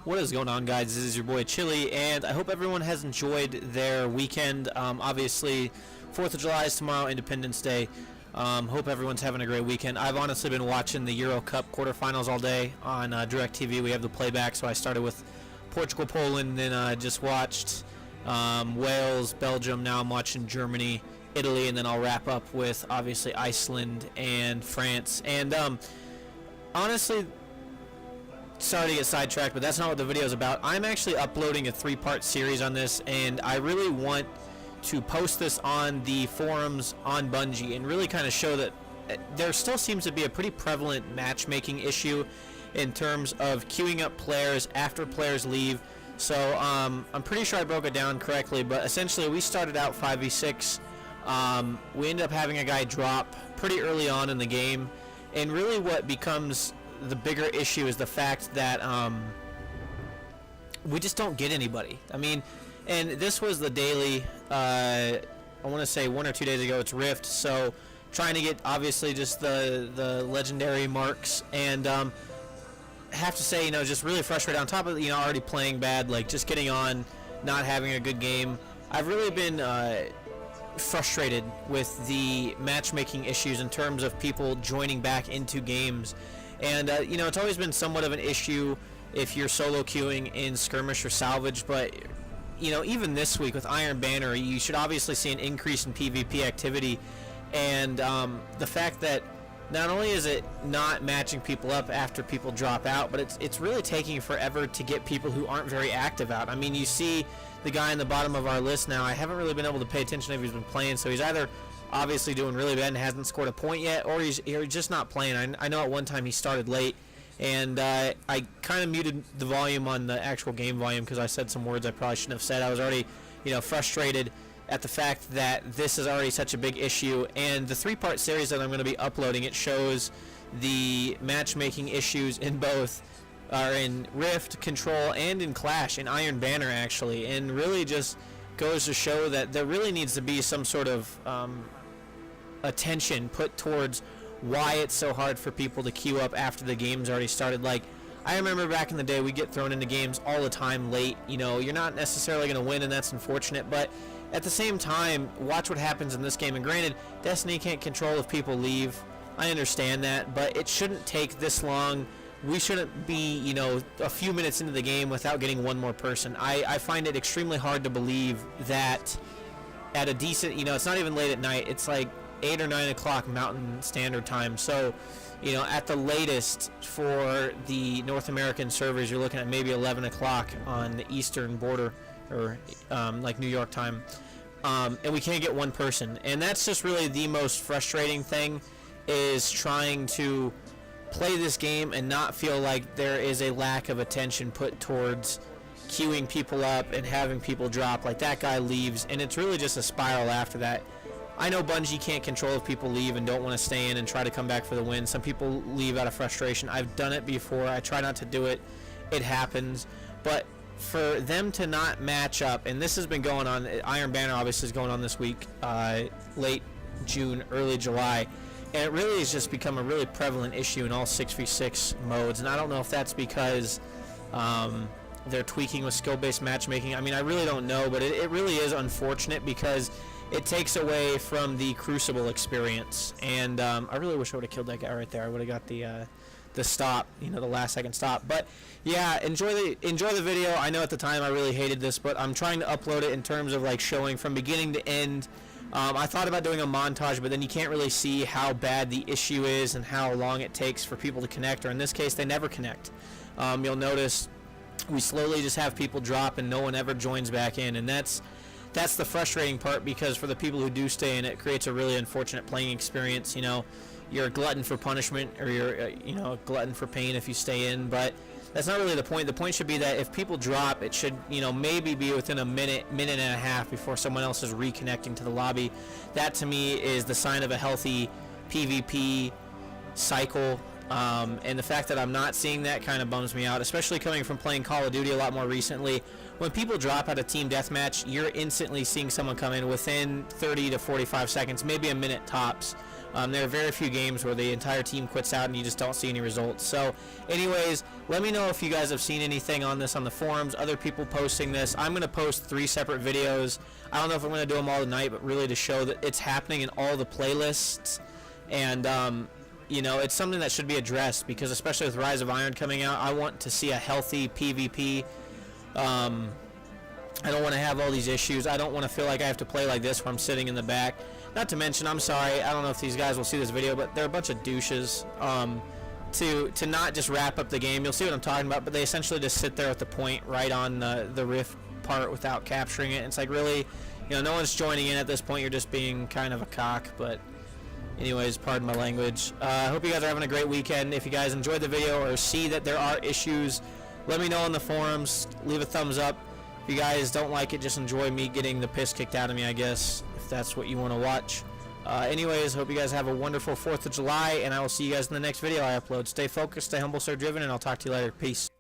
What is going on, guys? This is your boy Chili, and I hope everyone has enjoyed their weekend. Obviously, 4th of July is tomorrow, Independence Day. Hope everyone's having a great weekend. I've honestly been watching the Euro Cup quarterfinals all day on DirecTV. We have the playback, so I started with Portugal, Poland, then just watched Wales, Belgium. Now I'm watching Germany, Italy, and then I'll wrap up with, obviously, Iceland and France. And honestly, sorry to get sidetracked, but that's not what the video is about. I'm actually uploading a 3-part series on this, and I really want to post this on the forums on Bungie and really kind of show that there still seems to be a pretty prevalent matchmaking issue in terms of queuing up players after players leave. So I'm pretty sure I broke it down correctly, but essentially we started out 5v6. We ended up having a guy drop pretty early on in the game, and really what becomes the bigger issue is the fact that we just don't get anybody. I mean, and this was the daily, I want to say 1 or 2 days ago, it's Rift, so trying to get obviously just the legendary marks, and have to say, just really frustrated on top of, already playing bad, like just getting on, not having a good game. I've really been frustrated with the matchmaking issues in terms of people joining back into games. And, it's always been somewhat of an issue if you're solo queuing in skirmish or salvage, but, even this week with Iron Banner, you should obviously see an increase in PvP activity. And the fact that not only is it not matching people up after people drop out, but it's really taking forever to get people who aren't very active out. I mean, you see the guy in the bottom of our list now. I haven't really been able to pay attention if he's been playing, so he's either obviously doing really bad and hasn't scored a point yet, or he's just not playing. I know at one time he started late, and I kind of muted the volume on the actual game volume because I said some words I probably shouldn't have said. I was already, frustrated at the fact that this is already such a big issue. And the 3-part series that I'm going to be uploading, it shows the matchmaking issues in both, in Rift, Control, and in Clash, in Iron Banner actually, and really just goes to show that there really needs to be some sort of attention put towards why it's so hard for people to queue up after the game's already started. Like, I remember back in the day, we get thrown into games all the time late. You're not necessarily going to win, and that's unfortunate, but at the same time, watch what happens in this game. And granted, Destiny can't control if people leave. I understand that, but it shouldn't take this long. We shouldn't be, a few minutes into the game without getting one more person. I find it extremely hard to believe that at a decent, it's not even late at night. It's like 8 or 9 o'clock Mountain Standard Time. So, at the latest for the North American servers, you're looking at maybe 11 o'clock on the eastern border, or like New York time, and we can't get one person. And that's just really the most frustrating thing, is trying to play this game and not feel like there is a lack of attention put towards queuing people up and having people drop. Like, that guy leaves, and it's really just a spiral after that. I know Bungie can't control if people leave and don't want to stay in and try to come back for the win. Some people leave out of frustration. I've done it before. I try not to do it. It happens. But for them to not match up, and this has been going on, Iron Banner obviously is going on this week, late June, early July, and it really has just become a really prevalent issue in all 6v6 modes. And I don't know if that's because they're tweaking with skill-based matchmaking. I mean, I really don't know, but it really is unfortunate because it takes away from the Crucible experience. And I really wish I would have killed that guy right there. I would have got the stop, the last second stop. But yeah, enjoy the video. I know at the time I really hated this, but I'm trying to upload it in terms of like showing from beginning to end. I thought about doing a montage, but then you can't really see how bad the issue is and how long it takes for people to connect, or in this case they never connect. You'll notice we slowly just have people drop and no one ever joins back in, and that's the frustrating part, because for the people who do stay in, it creates a really unfortunate playing experience. You're a glutton for punishment, or you're a glutton for pain if you stay in, but that's not really the point. The point should be that if people drop, it should maybe be within a minute and a half before someone else is reconnecting to the lobby. That to me is the sign of a healthy PvP cycle, and the fact that I'm not seeing that kind of bums me out, especially coming from playing Call of Duty a lot more recently. When people drop out of team deathmatch, you're instantly seeing someone come in within 30 to 45 seconds, maybe a minute tops. There are very few games where the entire team quits out and you just don't see any results. So anyways, let me know if you guys have seen anything on this on the forums, other people posting this. I'm going to post 3 separate videos. I don't know if I'm going to do them all tonight, but really to show that it's happening in all the playlists. And you know, it's something that should be addressed, because especially with Rise of Iron coming out, I want to see a healthy PvP. I don't want to have all these issues. I don't want to feel like I have to play like this where I'm sitting in the back. Not to mention, I'm sorry, I don't know if these guys will see this video, but they're a bunch of douches. To not just wrap up the game, you'll see what I'm talking about, but they essentially just sit there at the point right on the rift part without capturing it. It's like, really, you know, no one's joining in at this point. You're just being kind of a cock. But anyways, pardon my language. I hope you guys are having a great weekend. If you guys enjoyed the video or see that there are issues, let me know in the forums. Leave a thumbs up. If you guys don't like it, just enjoy me getting the piss kicked out of me, I guess, if that's what you want to watch. Anyways, hope you guys have a wonderful 4th of July, and I will see you guys in the next video I upload. Stay focused, stay humble, stay driven, and I'll talk to you later. Peace.